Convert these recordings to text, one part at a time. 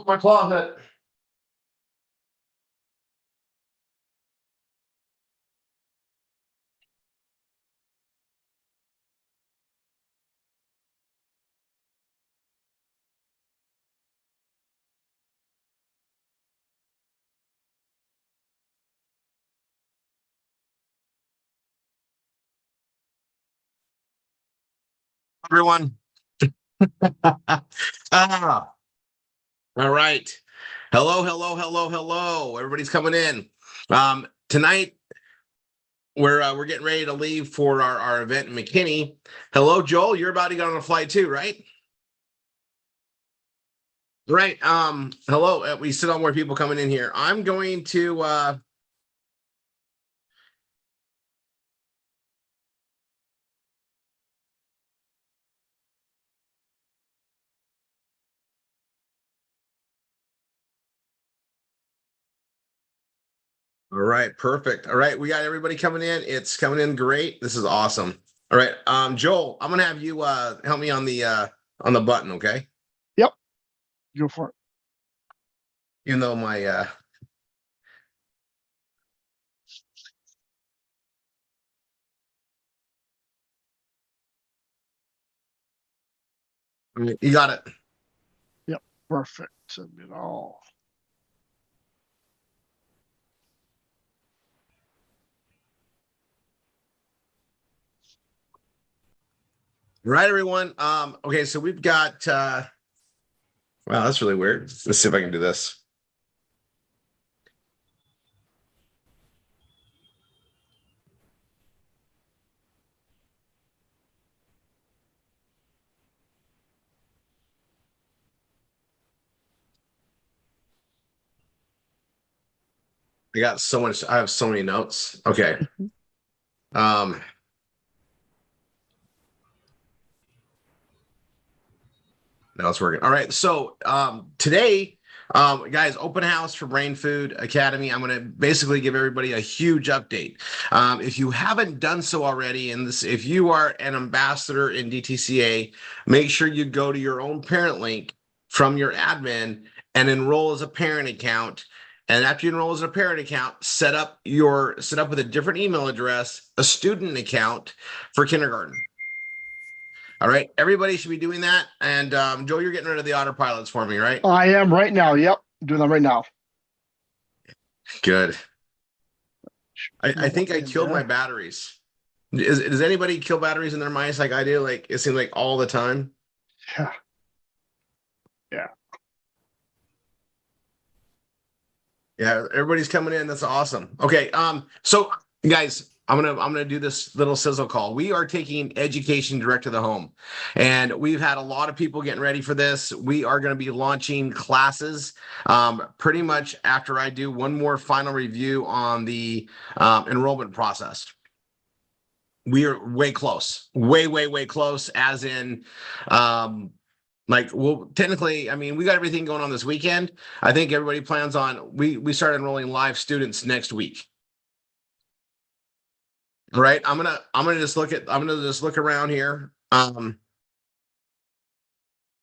My closet. Everyone. Ah, all right. Hello, hello, hello, hello. Everybody's coming in. Tonight we're getting ready to leave for our event in McKinney. Hello, Joel. You're about to get on a flight too, right? Right. Hello. We still have more people coming in here. I'm going to all right, perfect. All right, we got everybody coming in. It's coming in great. This is awesome. All right. Joel, I'm gonna have you help me on the button, okay? Yep. Go for it. Even though my you got it. Yep. Perfect. Send it all. Right, everyone. Okay, so we've got wow, that's really weird. Let's see if I can do this. I have so many notes. Okay. Um Now it's working. All right. So today, guys, open house for Brainfood Academy. I'm going to basically give everybody a huge update. If you haven't done so already, if you are an ambassador in DTCA, make sure you go to your own parent link from your admin and enroll as a parent account. And after you enroll as a parent account, set up with a different email address, a student account for kindergarten. All right, everybody should be doing that. And Joe, you're getting rid of the autopilots for me, right? I am right now. Yep. I'm doing that right now. Good. I think I killed my batteries. Does anybody kill batteries in their mice like I do? Like it seems like all the time. Yeah. Yeah. Yeah, everybody's coming in. That's awesome. Okay, so guys, I'm gonna do this little sizzle call. We are taking education direct to the home, and we've had a lot of people getting ready for this. We are going to be launching classes pretty much after I do one more final review on the enrollment process. We are way close, way close. As in, like, well, technically, I mean, we got everything going on this weekend. I think everybody plans on we start enrolling live students next week. Right. I'm gonna just look around here. I'm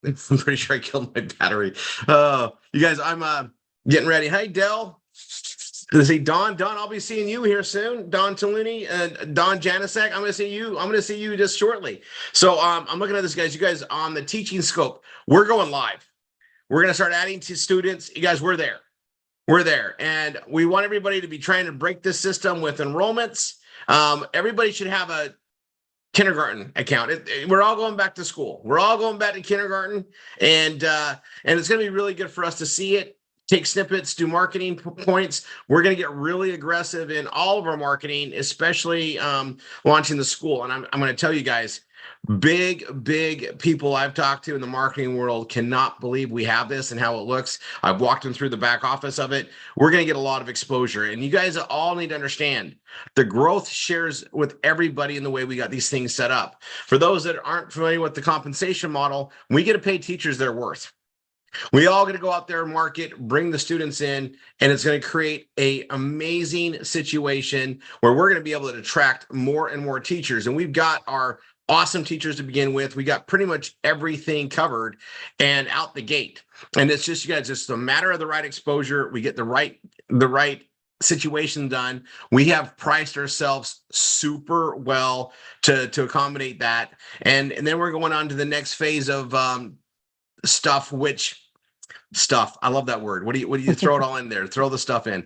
pretty sure I killed my battery. You guys, I'm getting ready. Hey, Dell. Let's see, Don, I'll be seeing you here soon. Don Taluni and Don Janisek. I'm gonna see you just shortly. So I'm looking at this, guys. You guys on the teaching scope, we're going live. We're gonna start adding to students. You guys, we're there. We're there. And we want everybody to be trying to break this system with enrollments. Everybody should have a kindergarten account. We're all going back to school. We're all going back to kindergarten, and it's going to be really good for us to see it. Take snippets, do marketing points. We're going to get really aggressive in all of our marketing, especially launching the school. And I'm going to tell you guys, big people I've talked to in the marketing world cannot believe we have this and how it looks. I've walked them through the back office of it. We're going to get a lot of exposure, and you guys all need to understand the growth shares with everybody in the way we got these things set up. For those that aren't familiar with the compensation model, we get to pay teachers their worth. We all got to go out there, market, bring the students in, and it's going to create an amazing situation where we're going to be able to attract more and more teachers. And we've got our awesome teachers to begin with. We got pretty much everything covered and out the gate. And it's just, you guys, it's a matter of the right exposure. We get the right situation done. We have priced ourselves super well to accommodate that. And then we're going on to the next phase of stuff, I love that word. What do you throw it all in there? Throw the stuff in.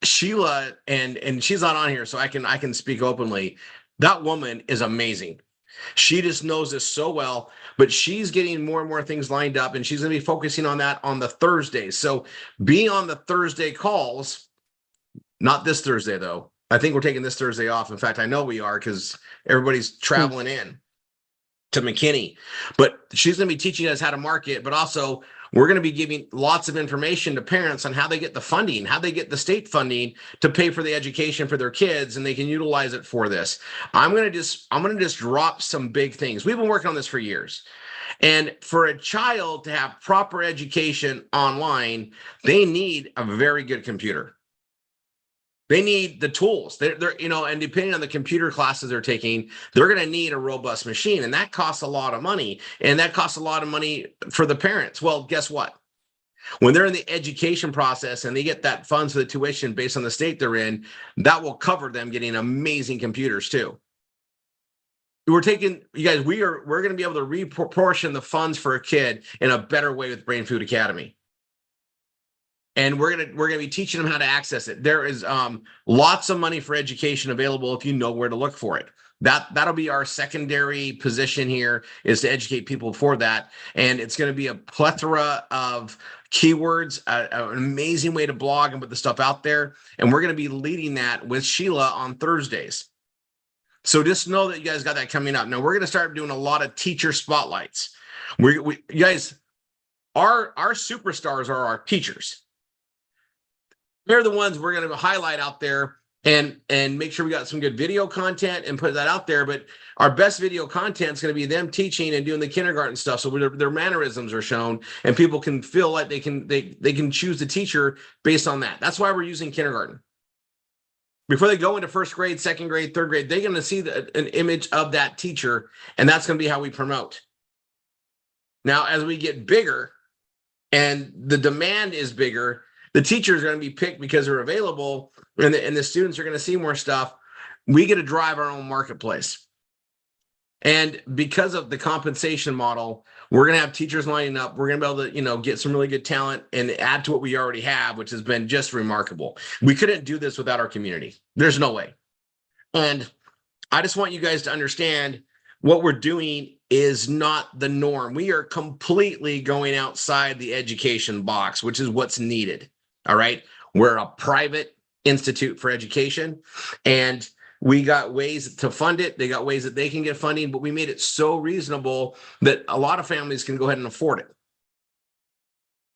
Sheila, and she's not on here, so I can speak openly. That woman is amazing. She just knows this so well, but she's getting more and more things lined up, and she's going to be focusing on that on the Thursdays. So be on the Thursday calls, not this Thursday though. I think we're taking this Thursday off. In fact, I know we are, because everybody's traveling in to McKinney. But she's going to be teaching us how to market, but also we're going to be giving lots of information to parents on how they get the funding, how they get the state funding to pay for the education for their kids, and they can utilize it for this. I'm going to just drop some big things. We've been working on this for years. And for a child to have proper education online, they need a very good computer. They need the tools. They're and depending on the computer classes they're taking, they're going to need a robust machine, and that costs a lot of money. And that costs a lot of money for the parents. Well, guess what? When they're in the education process and they get that funds for the tuition based on the state they're in, that will cover them getting amazing computers too. We're taking, you guys, we're going to be able to reproportion the funds for a kid in a better way with Brainfood Academy. And we're gonna be teaching them how to access it. There is lots of money for education available if you know where to look for it. That'll be our secondary position here, is to educate people for that. And it's going to be a plethora of keywords, an amazing way to blog and put the stuff out there. And we're going to be leading that with Sheila on Thursdays. So just know that you guys got that coming up. Now we're going to start doing a lot of teacher spotlights. You guys, our superstars are our teachers. They're the ones we're going to highlight out there and make sure we got some good video content and put that out there. But our best video content is going to be them teaching and doing the kindergarten stuff, so their mannerisms are shown and people can feel like they can choose the teacher based on that. That's why we're using kindergarten. Before they go into first grade, second grade, third grade, they're going to see an image of that teacher, and that's going to be how we promote. Now, as we get bigger and the demand is bigger, the teachers are going to be picked because they're available, and the students are going to see more stuff. We get to drive our own marketplace. And because of the compensation model, we're going to have teachers lining up. We're going to be able to, get some really good talent and add to what we already have, which has been just remarkable. We couldn't do this without our community. There's no way. And I just want you guys to understand what we're doing is not the norm. We are completely going outside the education box, which is what's needed. All right. We're a private institute for education, and we got ways to fund it. They got ways that they can get funding, but we made it so reasonable that a lot of families can go ahead and afford it.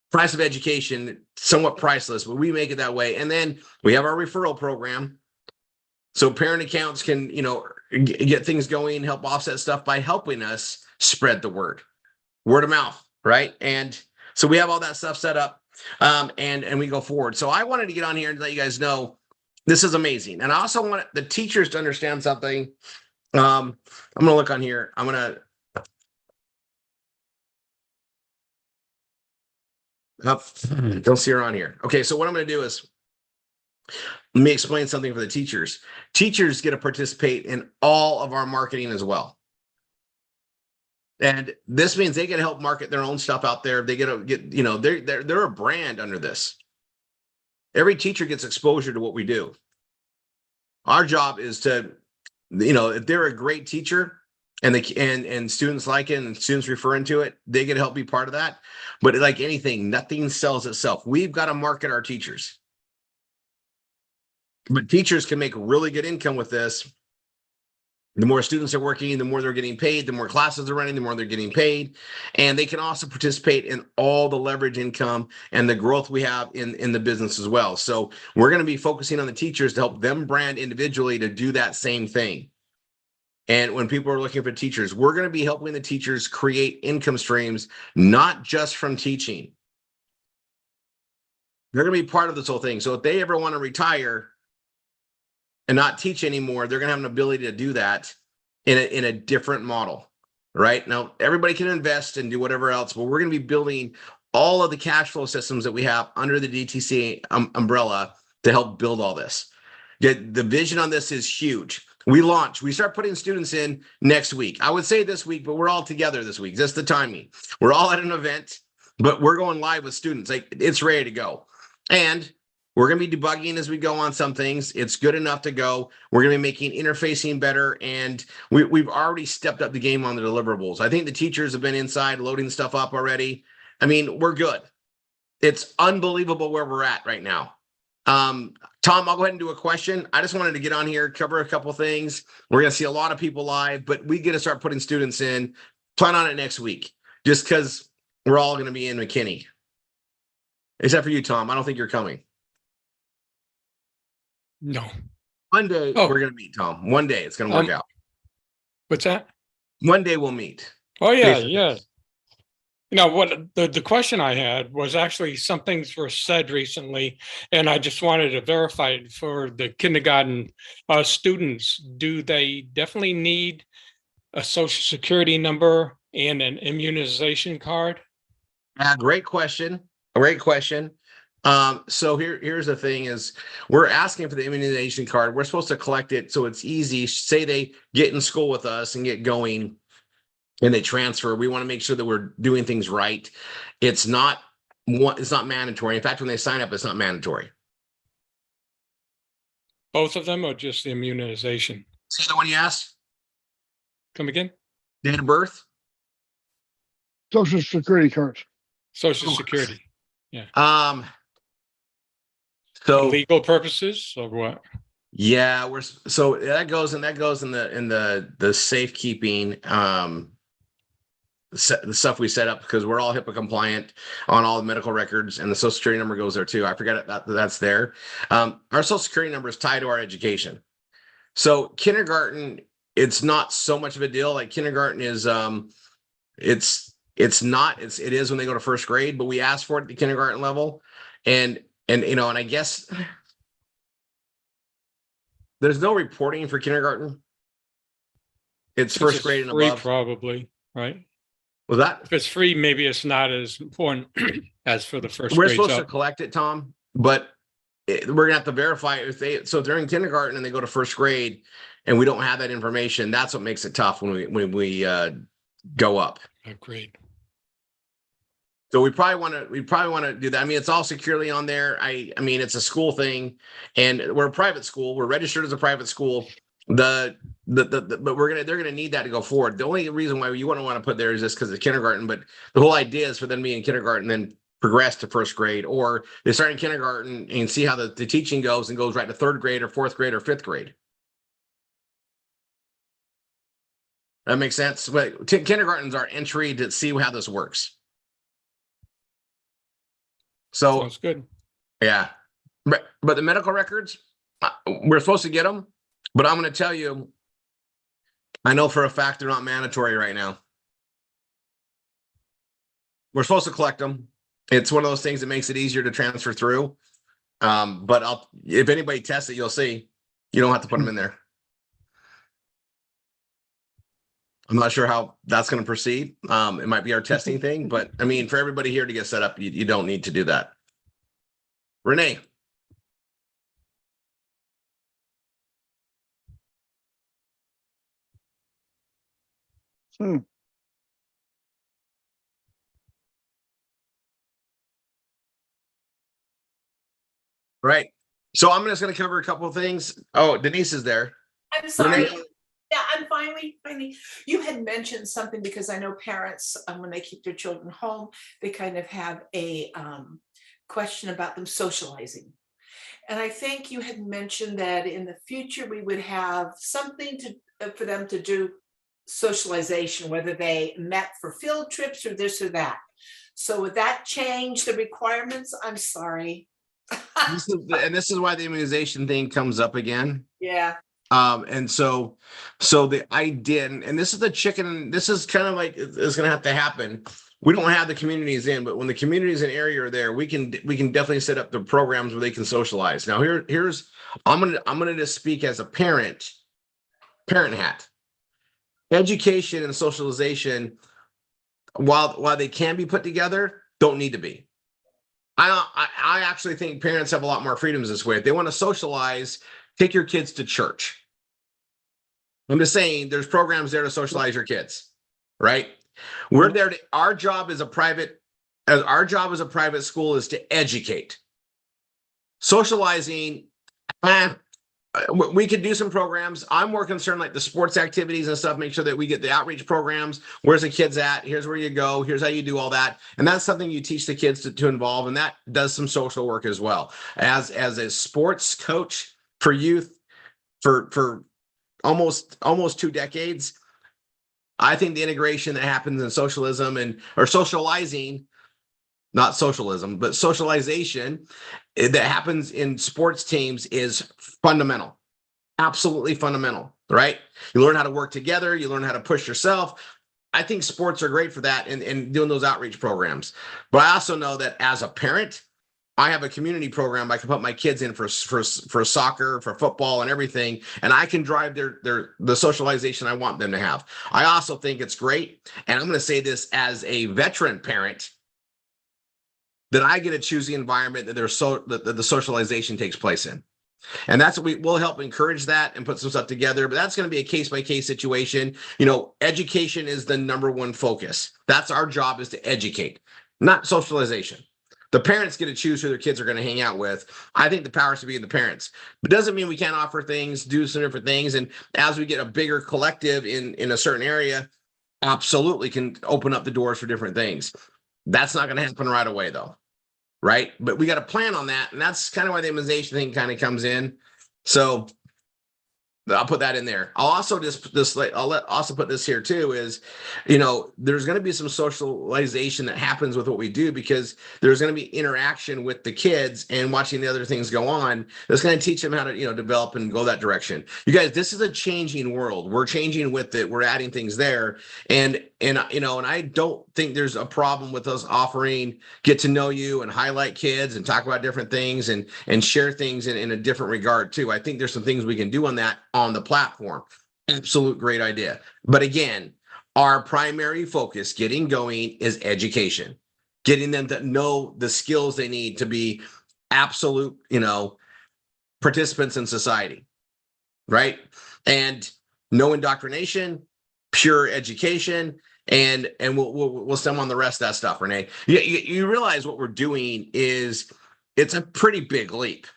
Price of education, somewhat priceless, but we make it that way. And then we have our referral program. So parent accounts can, get things going, help offset stuff by helping us spread the word of mouth. Right. And so we have all that stuff set up. And we go forward. So I wanted to get on here and let you guys know this is amazing. And I also want the teachers to understand something. I'm going to look on here. Don't see her on here. Okay. So what I'm going to do is let me explain something for the teachers. Teachers get to participate in all of our marketing as well. And this means they get to help market their own stuff out there. They get to they're a brand under this. Every teacher gets exposure to what we do. Our job is to, if they're a great teacher and and students like it and students referring to it, they get to help be part of that. But like anything, nothing sells itself. We've got to market our teachers. But teachers can make really good income with this. The more students are working, the more they're getting paid, the more classes they're running, the more they're getting paid. And they can also participate in all the leverage income and the growth we have in the business as well. So we're going to be focusing on the teachers to help them brand individually to do that same thing. And when people are looking for teachers, we're going to be helping the teachers create income streams, not just from teaching. They're going to be part of this whole thing. So if they ever want to retire and not teach anymore, they're going to have an ability to do that in a different model. Right now, everybody can invest and do whatever else, but we're going to be building all of the cash flow systems that we have under the DTC umbrella to help build all this. The vision on this is huge. We start putting students in next week. I would say this week, but we're all together this week. Just the timing. We're all at an event, but we're going live with students. Like, it's ready to go. And we're going to be debugging as we go on some things. It's good enough to go. We're going to be making interfacing better. And we've already stepped up the game on the deliverables. I think the teachers have been inside loading stuff up already. I mean, we're good. It's unbelievable where we're at right now. Tom, I'll go ahead and do a question. I just wanted to get on here, cover a couple things. We're going to see a lot of people live, but we get to start putting students in. Plan on it next week, just because we're all going to be in McKinney. Except for you, Tom. I don't think you're coming. No. One day we're going to meet, Tom. One day it's going to work out. What's that? One day we'll meet. Oh, yeah, yeah. You know, what the question I had was actually some things were said recently, and I just wanted to verify it for the kindergarten students. Do they definitely need a social security number and an immunization card? Great question. Great question. So here's the thing is we're asking for the immunization card. We're supposed to collect it so it's easy. Say they get in school with us and get going and they transfer. We want to make sure that we're doing things right. It's not mandatory. In fact, when they sign up, it's not mandatory. Both of them or just the immunization? See the one you asked? Come again? Date of birth? Social security cards. Social security. Yeah. So for legal purposes or what? Yeah, so that goes in the safekeeping the stuff we set up, because we're all HIPAA compliant on all the medical records, and the social security number goes there too. I forgot that's there. Our social security number is tied to our education. So kindergarten, it's not so much of a deal. Like kindergarten is it is when they go to first grade, but we ask for it at the kindergarten level. And I guess there's no reporting for kindergarten. It's first grade and above. Probably, right? Was that? If it's free, maybe it's not as important as for the first grade. We're supposed to collect it, Tom, but we're gonna have to verify if they're in kindergarten and they go to first grade and we don't have that information. That's what makes it tough when we go up. Agreed. So we probably want to do that. I mean, it's all securely on there. I mean, it's a school thing, and we're a private school. We're registered as a private school. But they're gonna need that to go forward. The only reason why you wouldn't want to put there is just because of kindergarten. But the whole idea is for them to be in kindergarten, then progress to first grade, or they start in kindergarten and see how the teaching goes and goes right to third grade or fourth grade or fifth grade. That makes sense. But kindergarten's our entry to see how this works. So that's good. Yeah, but the medical records, we're supposed to get them, but I'm going to tell you, I know for a fact they're not mandatory right now. We're supposed to collect them. It's one of those things that makes it easier to transfer through. But if anybody tests it, you'll see you don't have to put them in there. I'm not sure how that's going to proceed. It might be our testing thing, but I mean, for everybody here to get set up, you don't need to do that. Renee. Right. So I'm just going to cover a couple of things. Oh, Denise is there. I'm sorry. Renee? Yeah, I'm finally. You had mentioned something, because I know parents, when they keep their children home, they kind of have a question about them socializing. And I think you had mentioned that in the future we would have something for them to do socialization, whether they met for field trips or this or that. So would that change the requirements? I'm sorry. This is why the immunization thing comes up again. Yeah. And so the idea, and this is the chicken, this is kind of like, it's going to have to happen. We don't have the communities in, but when the communities in area are there, we can definitely set up the programs where they can socialize. Now I'm going to just speak as a parent hat. education and socialization, while they can be put together, don't need to be. I actually think parents have a lot more freedoms this way. If they want to socialize, take your kids to church. I'm just saying there's programs there to socialize your kids, right? We're there to, our job as a private school is to educate. Socializing, we could do some programs. I'm more concerned like the sports activities and stuff, make sure that we get the outreach programs. Where's the kids at? Here's where you go. Here's how you do all that. And that's something you teach the kids to involve. And that does some social work as well. As a sports coach for youth for almost 2 decades, I think the integration that happens in socialism or socializing, not socialism, but socialization that happens in sports teams is fundamental, absolutely fundamental, right? You learn how to work together. You learn how to push yourself. I think sports are great for that and doing those outreach programs. But I also know that as a parent, I have a community program I can put my kids in for soccer, for football and everything, and I can drive the socialization I want them to have. I also think it's great, and I'm going to say this as a veteran parent, that I get to choose the environment that the socialization takes place in. And that's what we'll help encourage that and put some stuff together. But that's going to be a case-by-case situation. Education is the number one focus. That's our job, is to educate, not socialization. The parents get to choose who their kids are going to hang out with. I think the powers to be in the parents. But it doesn't mean we can't offer things, do some different things. And as we get a bigger collective in a certain area, absolutely can open up the doors for different things. That's not going to happen right away, though. Right. But we got to plan on that. And that's kind of why the immunization thing kind of comes in. So I'll put that in there. I'll also also put this here too, is, there's going to be some socialization that happens with what we do, because there's going to be interaction with the kids and watching the other things go on. That's going to teach them how to, develop and go that direction. You guys, this is a changing world. We're changing with it. We're adding things there. And I don't think there's a problem with us offering get to know you and highlight kids and talk about different things and share things in a different regard too. I think there's some things we can do on that on the platform. Absolute great idea. But again, our primary focus getting going is education, getting them to know the skills they need to be absolute, participants in society, right? And no indoctrination, pure education, and we'll stem on the rest of that stuff, Renee. You realize what we're doing is it's a pretty big leap,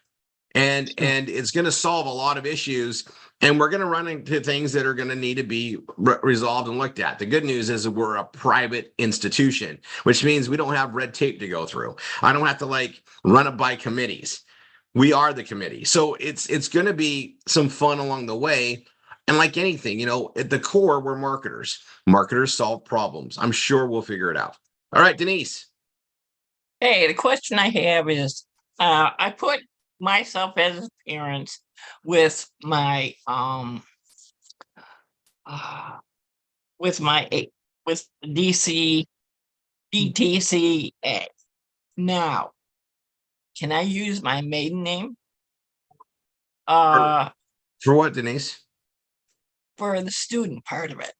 and it's going to solve a lot of issues, and we're going to run into things that are going to need to be resolved and looked at. The good news is that we're a private institution, which means we don't have red tape to go through. I don't have to run it by committees. We are the committee. So it's going to be some fun along the way. And like anything, at the core, we're marketers. Marketers solve problems. I'm sure we'll figure it out. All right, Denise. Hey, the question I have is, I put myself as a parent with my DTCA. Now, can I use my maiden name? For what, Denise? For the student part of it.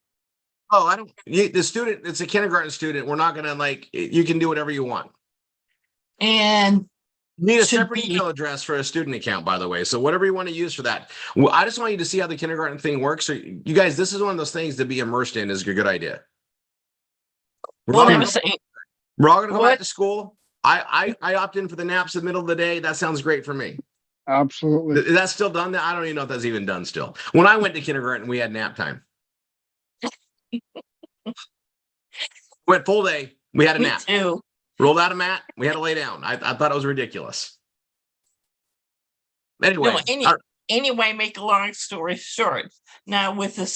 Oh, the student, it's a kindergarten student. We're not going to you can do whatever you want. And you need a separate email address for a student account, by the way. So whatever you want to use for that. Well, I just want you to see how the kindergarten thing works. So you guys, this is one of those things to be immersed in is a good idea. We're all going to go back to school. I opt in for the naps in the middle of the day. That sounds great for me. Absolutely. Is that still done? I don't even know if that's even done still. When I went to kindergarten, we had nap time. Went full day. We had a nap. Me too. Rolled out a mat. We had to lay down. I thought it was ridiculous. Anyway. Anyway, make a long story short. Now with the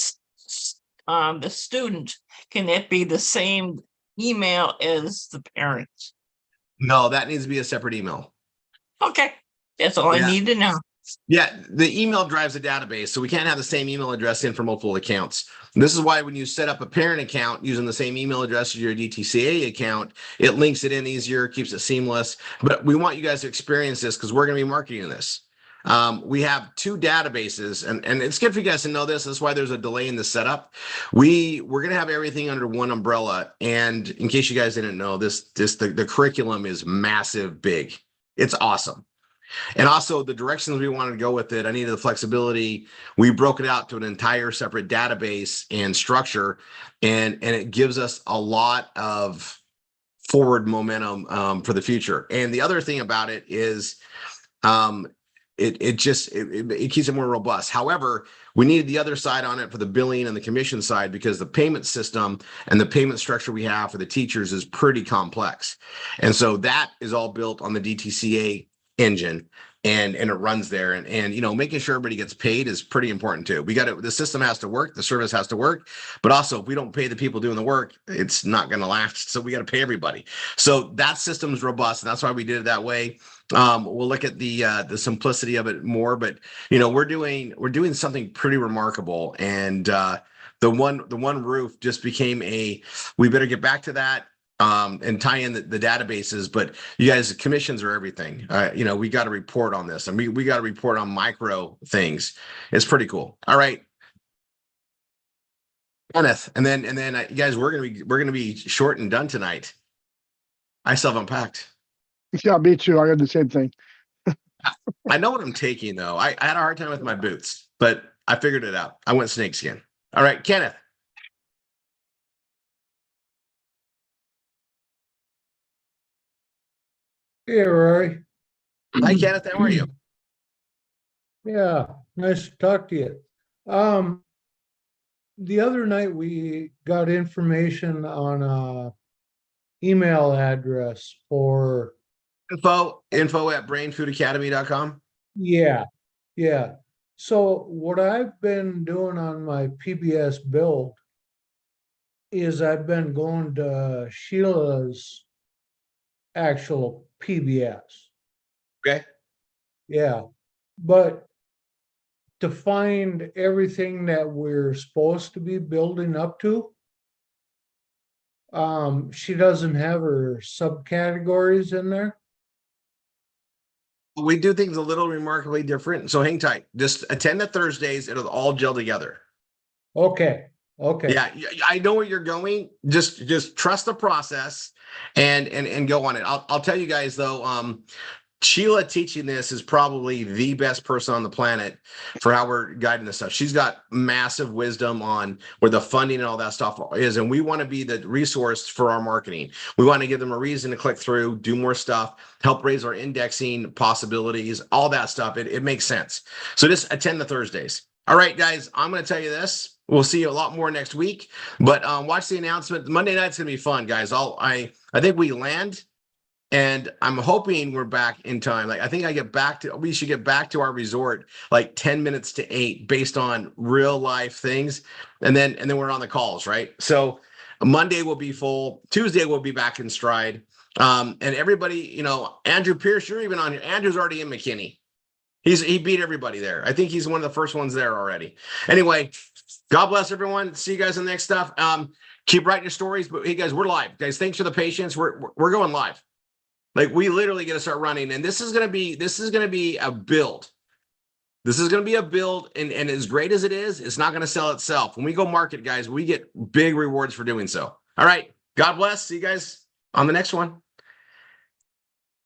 student, can it be the same email as the parents? No, that needs to be a separate email. Okay. That's all I need to know. Yeah, the email drives a database, so we can't have the same email address in for multiple accounts. And this is why when you set up a parent account using the same email address as your DTCA account, it links it in easier, keeps it seamless. But we want you guys to experience this because we're going to be marketing this. We have two databases, and it's good for you guys to know this. That's why there's a delay in the setup. We're going to have everything under one umbrella. And in case you guys didn't know, the curriculum is massive, big. It's awesome. And also the directions we wanted to go with it, I needed the flexibility. We broke it out to an entire separate database and structure, and it gives us a lot of forward momentum for the future. And the other thing about it is it keeps it more robust. However, we needed the other side on it for the billing and the commission side, because the payment system and the payment structure we have for the teachers is pretty complex. And so that is all built on the DTCA engine, and it runs there, and you know, making sure everybody gets paid is pretty important too. The system has to work, the service has to work, but also if we don't pay the people doing the work, it's not going to last. So we got to pay everybody. So that system's robust, and that's why we did it that way. We'll look at the simplicity of it more, but you know, we're doing something pretty remarkable, and the one roof just became we better get back to that. And tie in the databases, but you guys, the commissions are everything. You know, we got to report on this, and we got to report on micro things. It's pretty cool. All right, Kenneth, and then you guys, we're gonna be short and done tonight. I still haven't packed. Yeah, me too. I got the same thing. I know what I'm taking though. I had a hard time with my boots, but I figured it out. I went snakeskin. All right, Kenneth. Hey, Rory. Hi, Kenneth. How are you? Yeah, nice to talk to you. The other night we got information on a email address for, Info at brainfoodacademy.com. yeah. So what I've been doing on my PBS build is I've been going to Sheila's actual PBS. Okay. Yeah, but to find everything that we're supposed to be building up to, she doesn't have her subcategories in there. We do things a little remarkably different. So hang tight. Just attend the Thursdays. It'll all gel together. Okay. Yeah, I know where you're going. Just trust the process and go on it. I'll tell you guys though, Sheila teaching this is probably the best person on the planet for how we're guiding this stuff. She's got massive wisdom on where the funding and all that stuff is. And we want to be the resource for our marketing. We want to give them a reason to click through, do more stuff, help raise our indexing possibilities, all that stuff. It makes sense. So just attend the Thursdays. All right, guys, I'm going to tell you this. We'll see you a lot more next week, but watch the announcement. Monday night's going to be fun, guys. I think we land. And I'm hoping we're back in time. Like, I think we should get back to our resort like 10 minutes to 8 based on real life things. And then we're on the calls, right? So Monday will be full. Tuesday we'll be back in stride. And everybody, you know, Andrew Pierce, you're even on here. Andrew's already in McKinney. He beat everybody there. I think he's one of the first ones there already. Anyway, God bless everyone. See you guys in the next stuff. Keep writing your stories, but hey guys, we're live. Guys, thanks for the patience. We're going live. Like, we literally got to start running, and this is going to be a build. This is going to be a build, and as great as it is, it's not going to sell itself. When we go market, guys, we get big rewards for doing so. All right. God bless. See you guys on the next one.